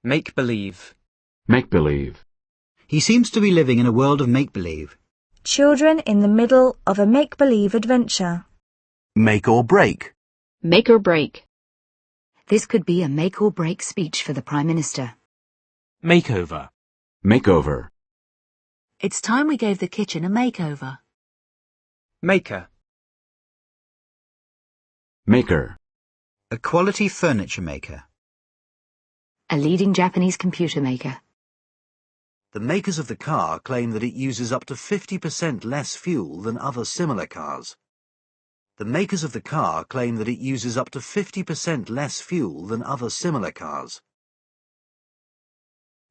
Make-believe. Make-believe. He seems to be living in a world of make-believe. Children in the middle of a make-believe adventure. Make or break. Make or break. This could be a make-or-break speech for the Prime Minister. Makeover. Makeover. It's time we gave the kitchen a makeover. Maker. Maker. A quality furniture maker. A leading Japanese computer maker. The makers of the car claim that it uses up to 50% less fuel than other similar cars. The makers of the car claim that it uses up to 50% less fuel than other similar cars.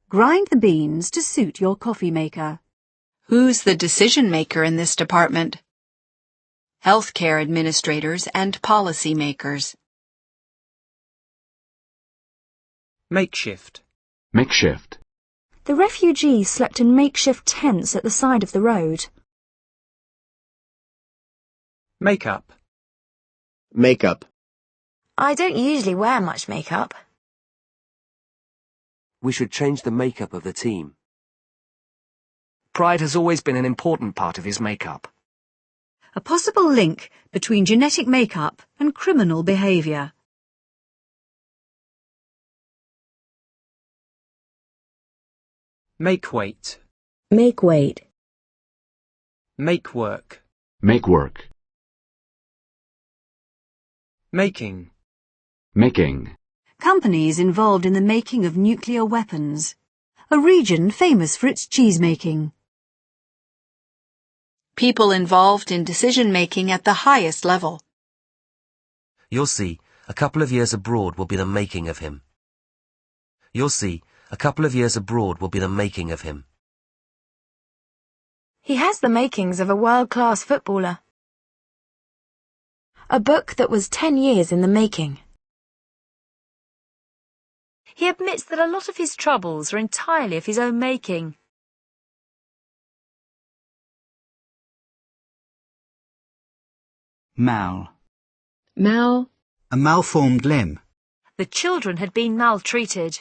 Grind the beans to suit your coffee maker. Who's the decision maker in this department? Healthcare administrators and policy makers. Makeshift. Makeshift. The refugees slept in makeshift tents at the side of the road. Make-up. Makeup. I don't usually wear much makeup. We should change the makeup of the team. Pride has always been an important part of his makeup. A possible link between genetic makeup and criminal behaviour. Make weight. Make weight. Make work. Make work. Making. Making. Companies involved in the making of nuclear weapons. A region famous for its cheese making. People involved in decision-making at the highest level. You'll see, a couple of years abroad will be the making of him. You'll see, a couple of years abroad will be the making of him. He has the makings of a world-class footballer. A book that was 10 years in the making. He admits that a lot of his troubles are entirely of his own making. Mal. Mal. A malformed limb. The children had been maltreated.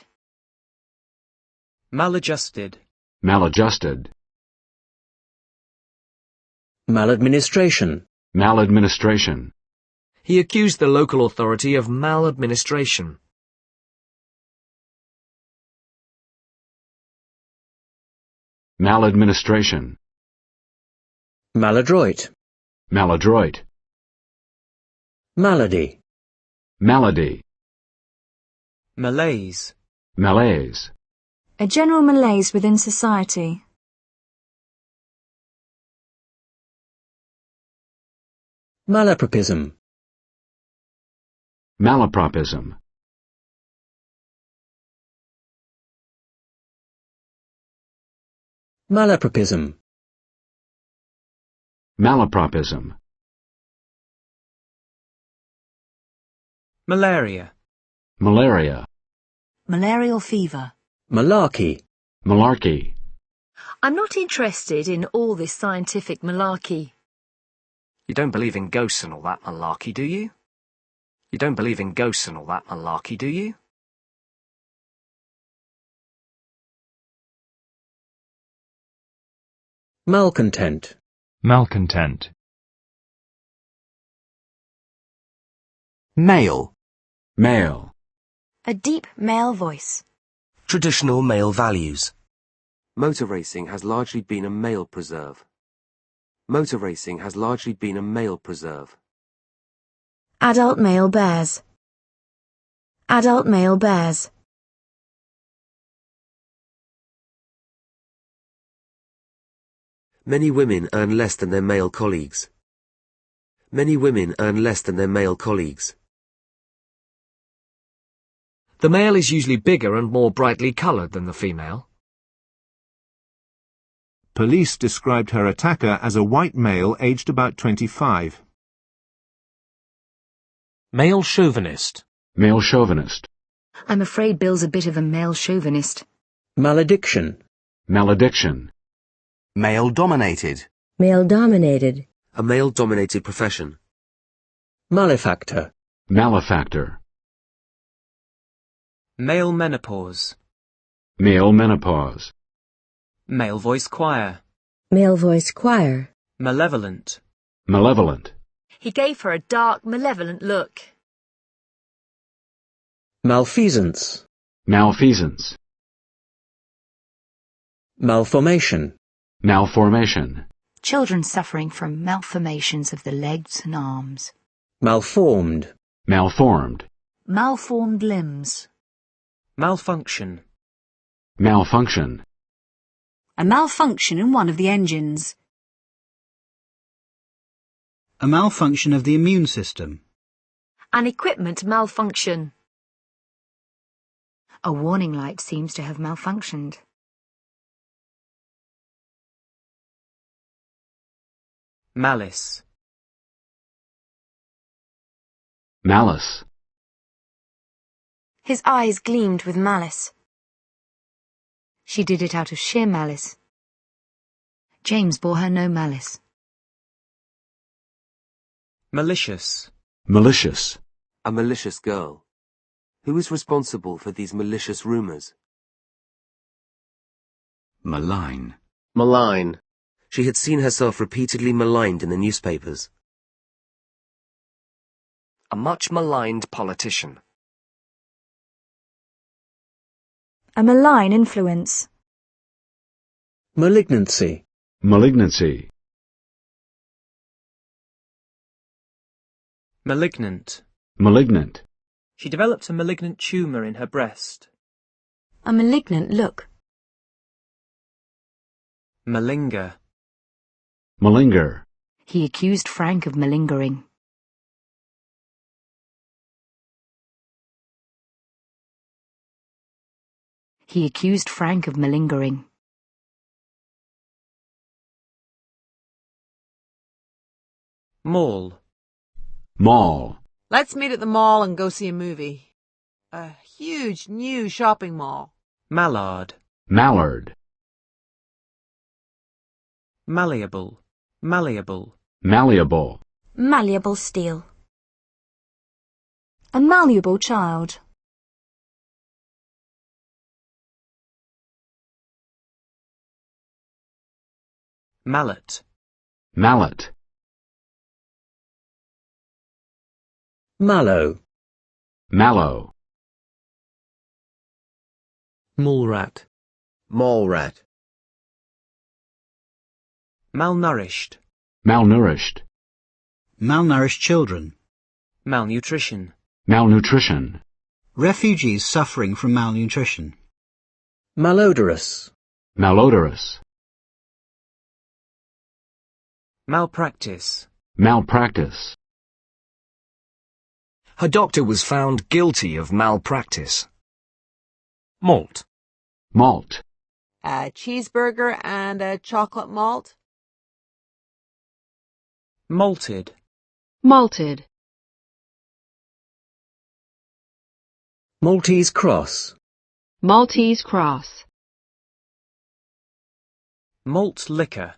Maladjusted. Maladjusted. Maladministration. Maladministration. He accused the local authority of maladministration. Maladministration. Maladroit. Maladroit. Malady. Malady. Malaise. Malaise. A general malaise within society. Malapropism. Malapropism. Malapropism. Malapropism. Malaria. Malaria. Malarial fever. Malarkey. Malarkey. I'm not interested in all this scientific malarkey. You don't believe in ghosts and all that malarkey, do you? You don't believe in ghosts and all that malarkey, do you? Malcontent. Malcontent. Male. Male. A deep male voice. Traditional male values. Motor racing has largely been a male preserve. Motor racing has largely been a male preserve. Adult male bears. Adult male bears. Many women earn less than their male colleagues. Many women earn less than their male colleagues. The male is usually bigger and more brightly coloured than the female. Police described her attacker as a white male aged about 25. Male chauvinist. Male chauvinist. I'm afraid Bill's a bit of a male chauvinist. Malediction. Malediction. Male-dominated. Male-dominated. A male-dominated profession. Malefactor. Malefactor. Male menopause. Male menopause. Male voice choir. Male voice choir. Malevolent. Malevolent. He gave her a dark, malevolent look. Malfeasance. Malfeasance. Malformation. Malformation. Children suffering from malformations of the legs and arms. Malformed. Malformed. Malformed limbs. Malfunction. Malfunction. A malfunction in one of the engines. A malfunction of the immune system. An equipment malfunction. A warning light seems to have malfunctioned. Malice. Malice. His eyes gleamed with malice. She did it out of sheer malice. James bore her no malice. Malicious. Malicious. A malicious girl. Who is responsible for these malicious rumours? Malign. Malign. She had seen herself repeatedly maligned in the newspapers. A much maligned politician. A malign influence. Malignancy. Malignancy. Malignant. Malignant. She developed a malignant tumour in her breast. A malignant look. Malinger. Malinger. He accused Frank of malingering. He accused Frank of malingering. Mall. Mall. Let's meet at the mall and go see a movie. A huge new shopping mall. Mallard. Mallard. Malleable. Malleable. Malleable. Malleable steel. A malleable child. Mallet. Mallet. Mallow. Mallow. Mole rat. Mall rat. Malnourished. Malnourished. Malnourished children. Malnutrition. Malnutrition. Refugees suffering from malnutrition. Malodorous. Malodorous. Malpractice. Malpractice. Her doctor was found guilty of malpractice. Malt. Malt. A cheeseburger and a chocolate malt. Malted. Malted. Maltese cross. Maltese cross. Malt liquor.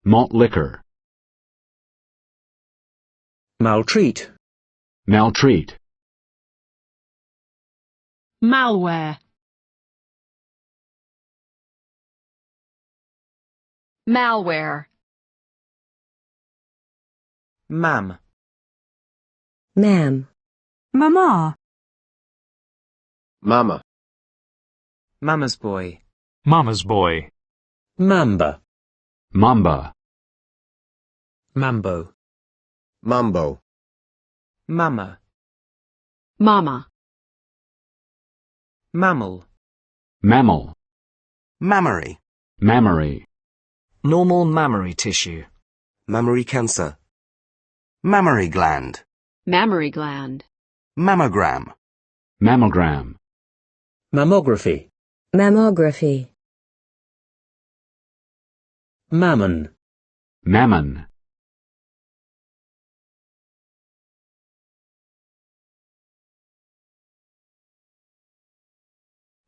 Malt liquor. Maltreat. Maltreat. Malware. Malware. Mam. Ma'am. Mama. Mama. Mama's boy. Mama's boy. Mamba. Mamba. Mambo. Mambo. Mama. Mama. Mammal. Mammal. Mammary. Mammary. Normal mammary tissue. Mammary cancer. Mammary gland. Mammary gland. Mammogram. Mammogram. Mammography. Mammography. Mammon. Mammon.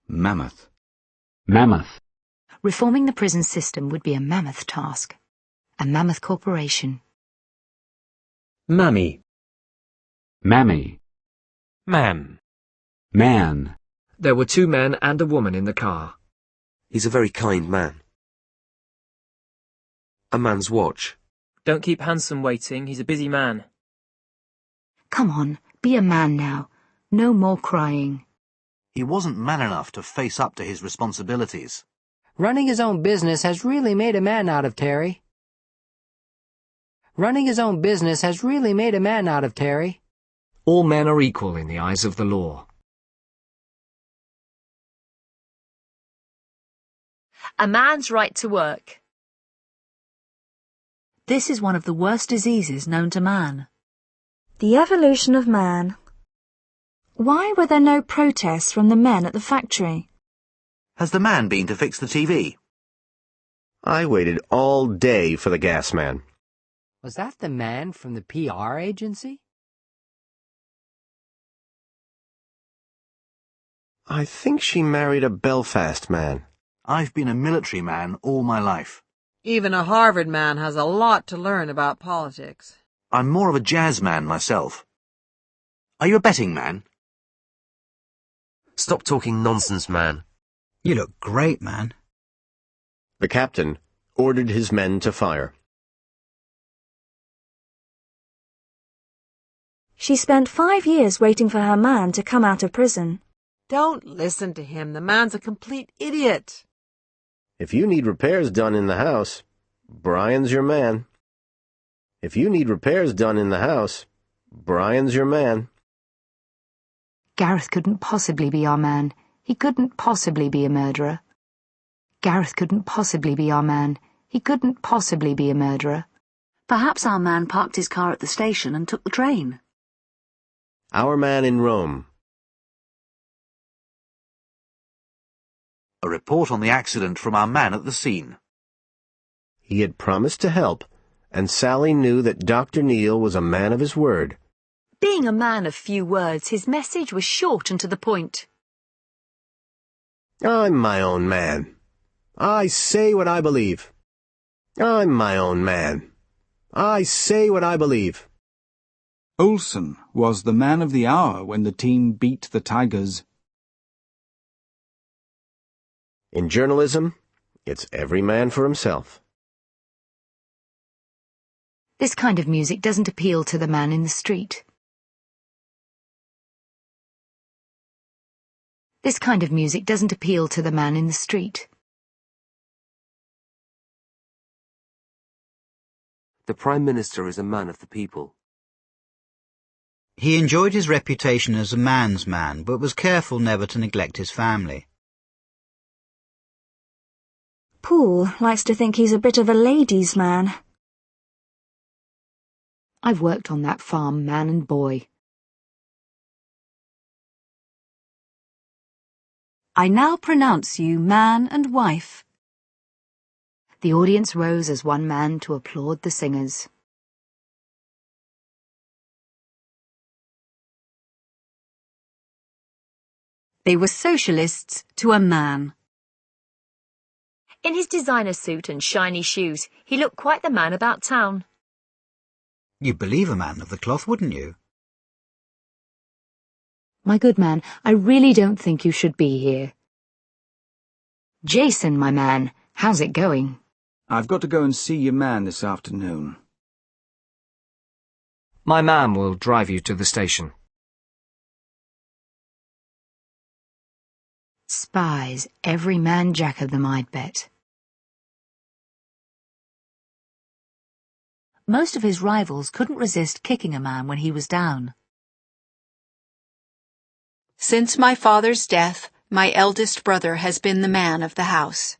Mammoth. Mammoth. Reforming the prison system would be a mammoth task. A mammoth corporation. Mammy. Mammy. Man. Man. There were 2 men and a woman in the car. He's a very kind man. A man's watch. Don't keep Hanson waiting, he's a busy man. Come on, be a man now. No more crying. He wasn't man enough to face up to his responsibilities. Running his own business has really made a man out of Terry. Running his own business has really made a man out of Terry. All men are equal in the eyes of the law. A man's right to work. This is one of the worst diseases known to man. The evolution of man. Why were there no protests from the men at the factory? Has the man been to fix the TV? I waited all day for the gas man. Was that the man from the PR agency? I think she married a Belfast man. I've been a military man all my life. Even a Harvard man has a lot to learn about politics. I'm more of a jazz man myself. Are you a betting man? Stop talking nonsense, man. You look great, man. The captain ordered his men to fire. She spent 5 years waiting for her man to come out of prison. Don't listen to him. The man's a complete idiot. If you need repairs done in the house, Brian's your man. If you need repairs done in the house, Brian's your man. Gareth couldn't possibly be our man. He couldn't possibly be a murderer. Gareth couldn't possibly be our man. He couldn't possibly be a murderer. Perhaps our man parked his car at the station and took the train. Our man in Rome. A report on the accident from our man at the scene. He had promised to help, and Sally knew that Dr. Neal was a man of his word. Being a man of few words, his message was short and to the point. I'm my own man. I say what I believe. I'm my own man. I say what I believe. Olsen was the man of the hour when the team beat the Tigers. In journalism, it's every man for himself. This kind of music doesn't appeal to the man in the street. This kind of music doesn't appeal to the man in the street. The Prime Minister is a man of the people. He enjoyed his reputation as a man's man, but was careful never to neglect his family. Paul likes to think he's a bit of a ladies' man. I've worked on that farm, man and boy. I now pronounce you man and wife. The audience rose as one man to applaud the singers. They were socialists to a man. In his designer suit and shiny shoes, he looked quite the man about town. You'd believe a man of the cloth, wouldn't you? My good man, I really don't think you should be here. Jason, my man, how's it going? I've got to go and see your man this afternoon. My man will drive you to the station. Spies, every man jack of them, I'd bet. Most of his rivals couldn't resist kicking a man when he was down. Since my father's death, my eldest brother has been the man of the house.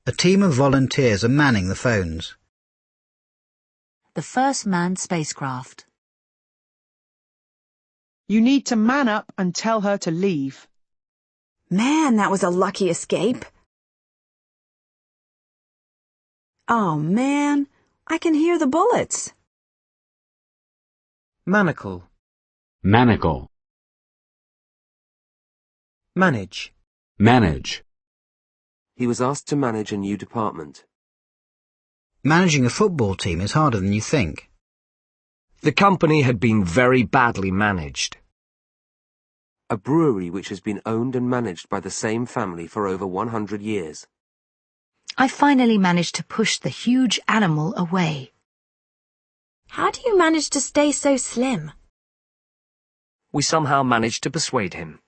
A team of volunteers are manning the phones. The first manned spacecraft. You need to man up and tell her to leave. Man, that was a lucky escape. Oh, man, I can hear the bullets. Manacle. Manacle. Manage. Manage. He was asked to manage a new department. Managing a football team is harder than you think. The company had been very badly managed. A brewery which has been owned and managed by the same family for over 100 years. I finally managed to push the huge animal away. How do you manage to stay so slim? We somehow managed to persuade him.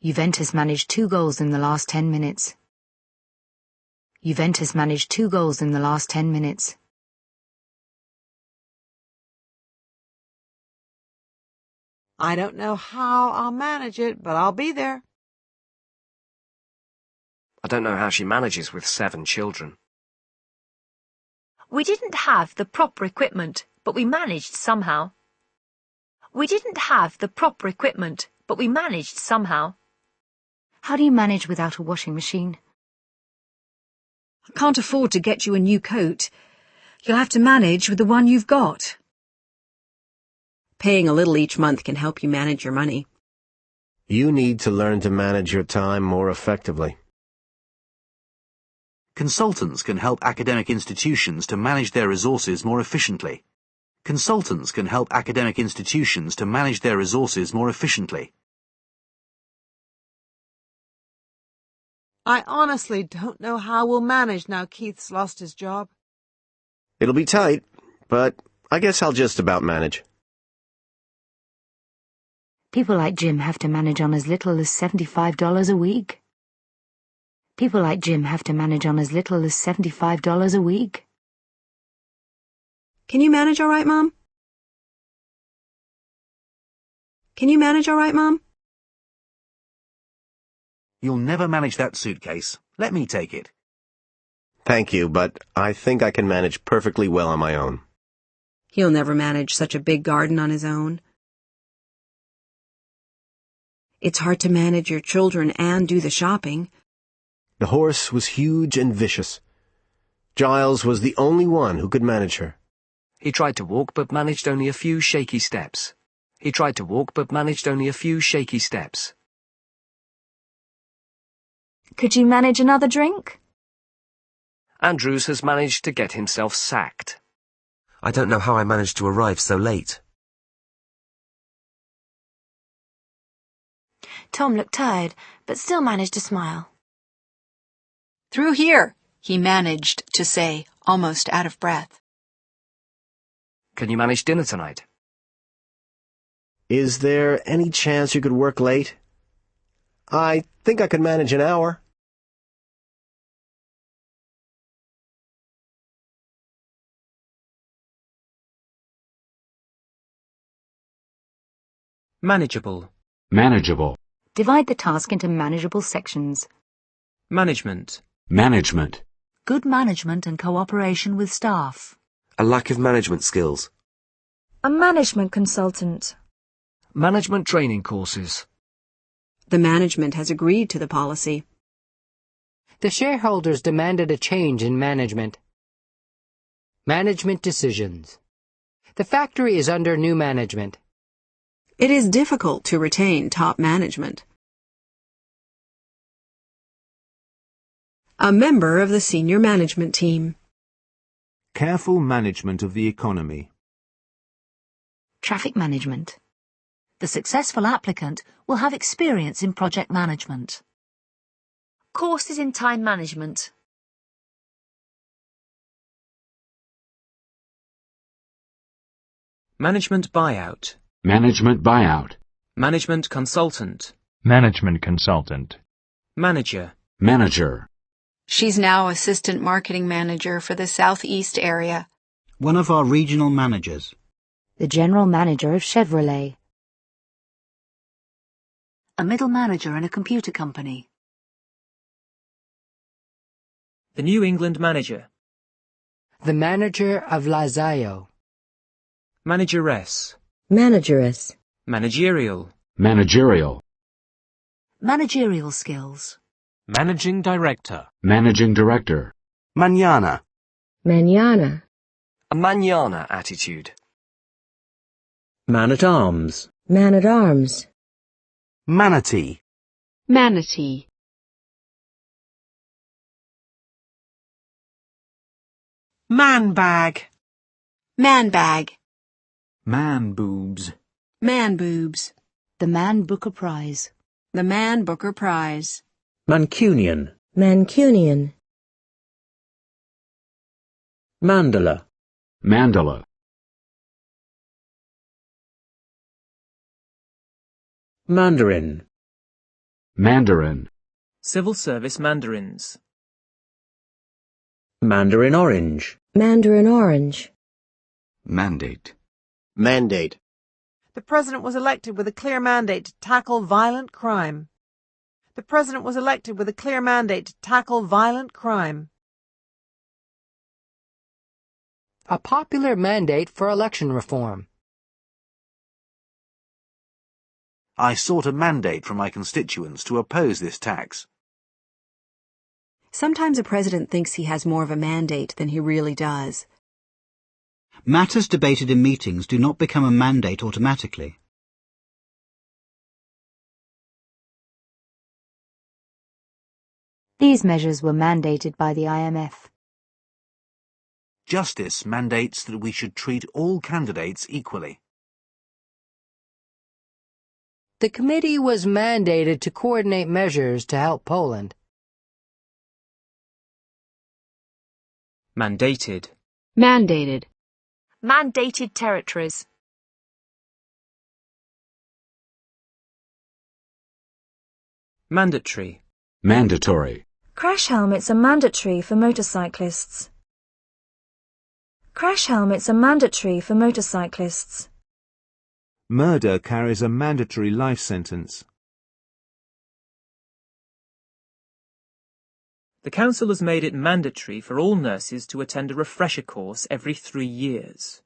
Juventus managed 2 goals in the last 10 minutes. Juventus managed 2 goals in the last 10 minutes. I don't know how I'll manage it, but I'll be there. I don't know how she manages with 7 children. We didn't have the proper equipment, but we managed somehow. We didn't have the proper equipment, but we managed somehow. How do you manage without a washing machine? I can't afford to get you a new coat. You'll have to manage with the one you've got. Paying a little each month can help you manage your money. You need to learn to manage your time more effectively. Consultants can help academic institutions to manage their resources more efficiently. Consultants can help academic institutions to manage their resources more efficiently. I honestly don't know how we'll manage now Keith's lost his job. It'll be tight, but I guess I'll just about manage. People like Jim have to manage on as little as $75 a week. People like Jim have to manage on as little as $75 a week. Can you manage all right, Mom? Can you manage all right, Mom? You'll never manage that suitcase. Let me take it. Thank you, but I think I can manage perfectly well on my own. He'll never manage such a big garden on his own. It's hard to manage your children and do the shopping. The horse was huge and vicious. Giles was the only one who could manage her. He tried to walk but managed only a few shaky steps. He tried to walk but managed only a few shaky steps. Could you manage another drink? Andrews has managed to get himself sacked. I don't know how I managed to arrive so late. Tom looked tired, but still managed to smile. Through here, he managed to say, almost out of breath. Can you manage dinner tonight? Is there any chance you could work late? I think I could manage an hour. Manageable. Manageable. Divide the task into manageable sections. Management. Management. Good management and cooperation with staff. A lack of management skills. A management consultant. Management training courses. The management has agreed to the policy. The shareholders demanded a change in management. Management decisions. The factory is under new management. It is difficult to retain top management. A member of the senior management team. Careful management of the economy. Traffic management. The successful applicant will have experience in project management. Courses in time management. Management buyout. Management buyout. Management consultant. Management consultant. Manager. Manager. She's now assistant marketing manager for the Southeast area. One of our regional managers. The general manager of Chevrolet. A middle manager in a computer company. The New England manager. The manager of Lazayo. Manageress. Manageress. Managerial. Managerial. Managerial skills. Managing director. Managing director. Mañana. Mañana. A mañana attitude. Man-at-arms. Man-at-arms. Manatee. Manatee. Man bag. Man bag. Man boobs. Man boobs. The Man Booker Prize. The Man Booker Prize. Mancunian. Mancunian. Mandala. Mandala. Mandarin. Mandarin. Civil service mandarins. Mandarin orange. Mandarin orange. Mandate. Mandate. The President was elected with a clear mandate to tackle violent crime. The President was elected with a clear mandate to tackle violent crime. A popular mandate for election reform. I sought a mandate from my constituents to oppose this tax. Sometimes a president thinks he has more of a mandate than he really does. Matters debated in meetings do not become a mandate automatically. These measures were mandated by the IMF. Justice mandates that we should treat all candidates equally. The committee was mandated to coordinate measures to help Poland. Mandated. Mandated. Mandated territories. Mandatory. Mandatory. Crash helmets are mandatory for motorcyclists. Crash helmets are mandatory for motorcyclists. Murder carries a mandatory life sentence. The council has made it mandatory for all nurses to attend a refresher course every 3 years.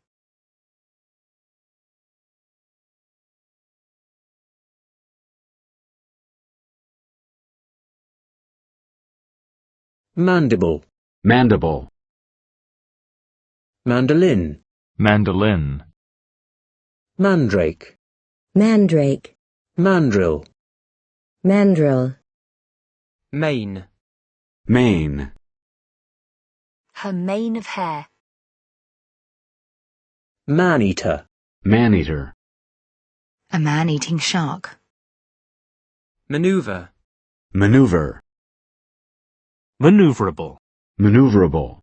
Mandible. Mandible. Mandolin. Mandolin. Mandrake. Mandrake. Mandrill. Mandrill. Mane. Mane. Her mane of hair. Maneater. Maneater. A man-eating shark. Maneuver. Maneuver. Maneuverable. Maneuverable.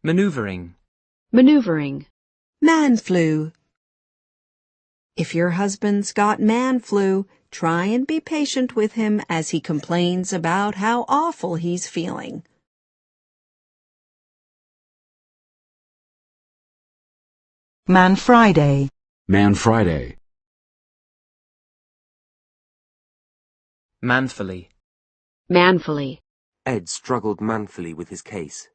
Maneuvering. Maneuvering. Man flu. If your husband's got man flu, try and be patient with him as he complains about how awful he's feeling. Man Friday. Man Friday. Manfully. Manfully. Ed struggled manfully with his case.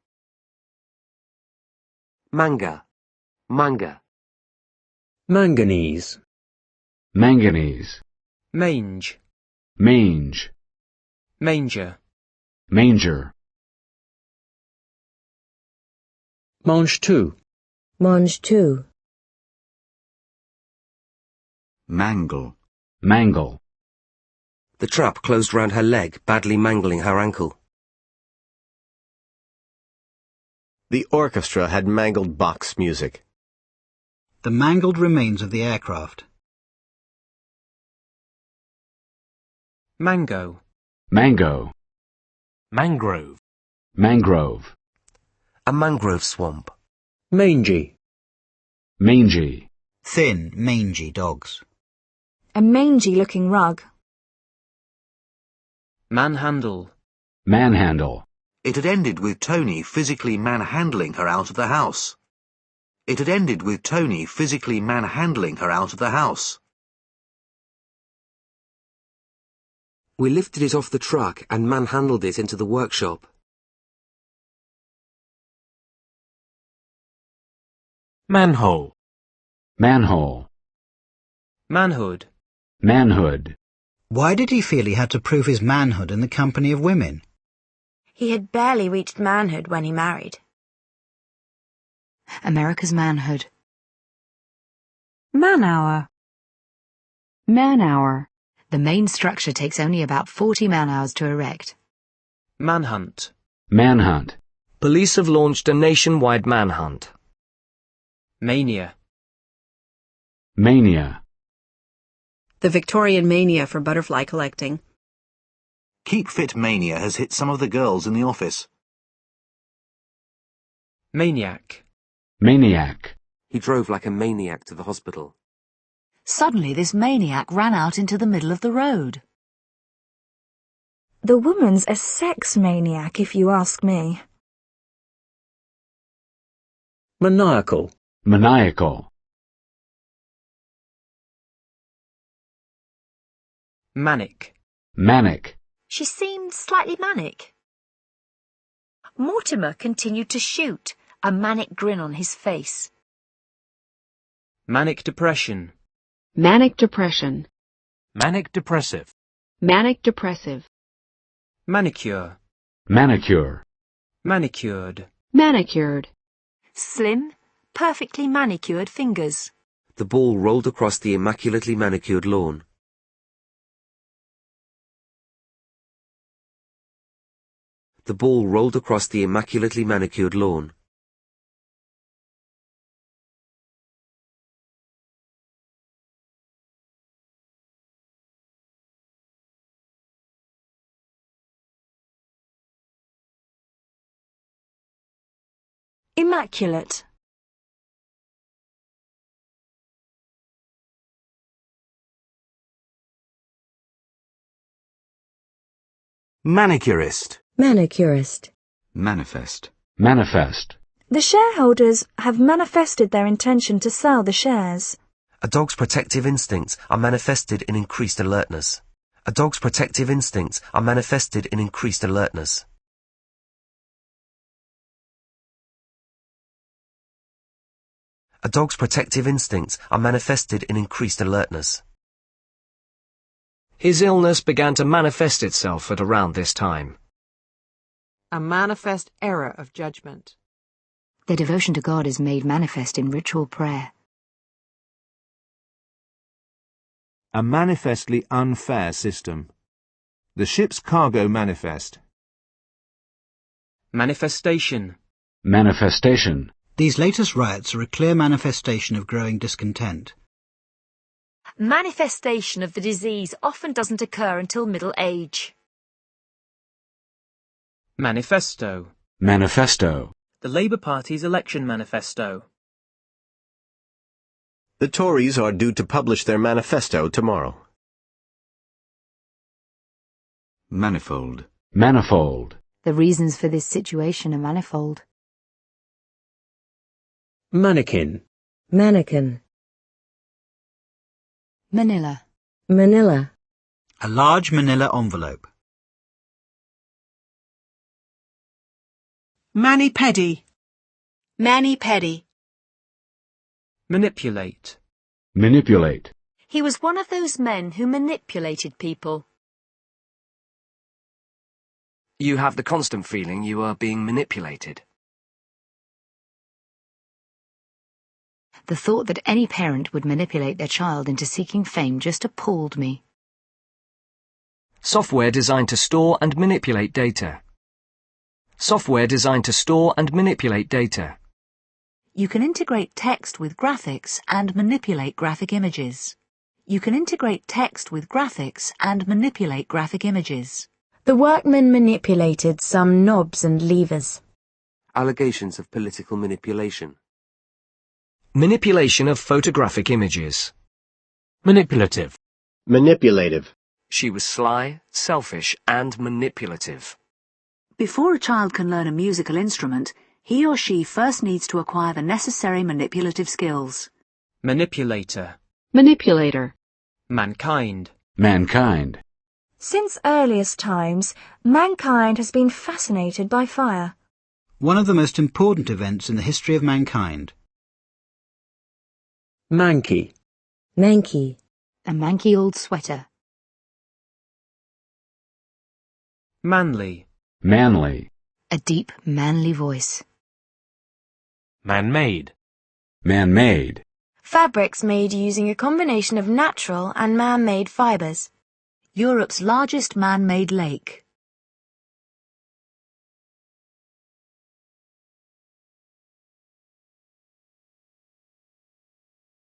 Manga. Manga. Manganese. Manganese. Mange. Mange. Manger. Manger. Mange tout. Mange tout. Mangle. Mangle. The trap closed round her leg, badly mangling her ankle. The orchestra had mangled box music. The mangled remains of the aircraft. Mango. Mango. Mangrove. Mangrove. A mangrove swamp. Mangy. Mangy. Thin, mangy dogs. A mangy-looking rug. Manhandle. Manhandle. It had ended with Tony physically manhandling her out of the house. It had ended with Tony physically manhandling her out of the house. We lifted it off the truck and manhandled it into the workshop. Manhole. Manhole. Manhood. Manhood. Why did he feel he had to prove his manhood in the company of women? He had barely reached manhood when he married. America's manhood. Man-hour. Man-hour. The main structure takes only about 40 man-hours to erect. Manhunt. Manhunt. Police have launched a nationwide manhunt. Mania. Mania. The Victorian mania for butterfly collecting. Keep fit mania has hit some of the girls in the office. Maniac. Maniac. He drove like a maniac to the hospital. Suddenly this maniac ran out into the middle of the road. The woman's a sex maniac, if you ask me. Maniacal. Maniacal. Manic. Manic. She seemed slightly manic. Mortimer continued to shoot, a manic grin on his face. Manic depression. Manic depression. Manic depressive. Manic depressive. Manicure. Manicure. Manicured. Manicured. Slim, perfectly manicured fingers. The ball rolled across the immaculately manicured lawn. The ball rolled across the immaculately manicured lawn. Immaculate. Manicurist. Manicurist. Manifest. Manifest. The shareholders have manifested their intention to sell the shares. A dog's protective instincts are manifested in increased alertness. A dog's protective instincts are manifested in increased alertness. A dog's protective instincts are manifested in increased alertness. His illness began to manifest itself at around this time. A manifest error of judgment. Their devotion to God is made manifest in ritual prayer. A manifestly unfair system. The ship's cargo manifest. Manifestation. Manifestation. These latest riots are a clear manifestation of growing discontent. Manifestation of the disease often doesn't occur until middle age. Manifesto. Manifesto. The Labour Party's election manifesto. The Tories are due to publish their manifesto tomorrow. Manifold. Manifold. The reasons for this situation are manifold. Mannequin. Mannequin. Manila. Manila. A large manila envelope. Mani-pedi. Mani-pedi. Manipulate. Manipulate. He was one of those men who manipulated people. You have the constant feeling you are being manipulated. The thought that any parent would manipulate their child into seeking fame just appalled me. Software designed to store and manipulate data. Software designed to store and manipulate data. You can integrate text with graphics and manipulate graphic images. You can integrate text with graphics and manipulate graphic images. The workmen manipulated some knobs and levers. Allegations of political manipulation. Manipulation of photographic images. Manipulative. Manipulative. She was sly, selfish, and manipulative. Before a child can learn a musical instrument, he or she first needs to acquire the necessary manipulative skills. Manipulator. Manipulator. Mankind. Mankind. Since earliest times, mankind has been fascinated by fire. One of the most important events in the history of mankind. Manky. Manky. A manky old sweater. Manly. Manly. A deep, manly voice. Man-made. Man-made. Fabrics made using a combination of natural and man-made fibers. Europe's largest man-made lake.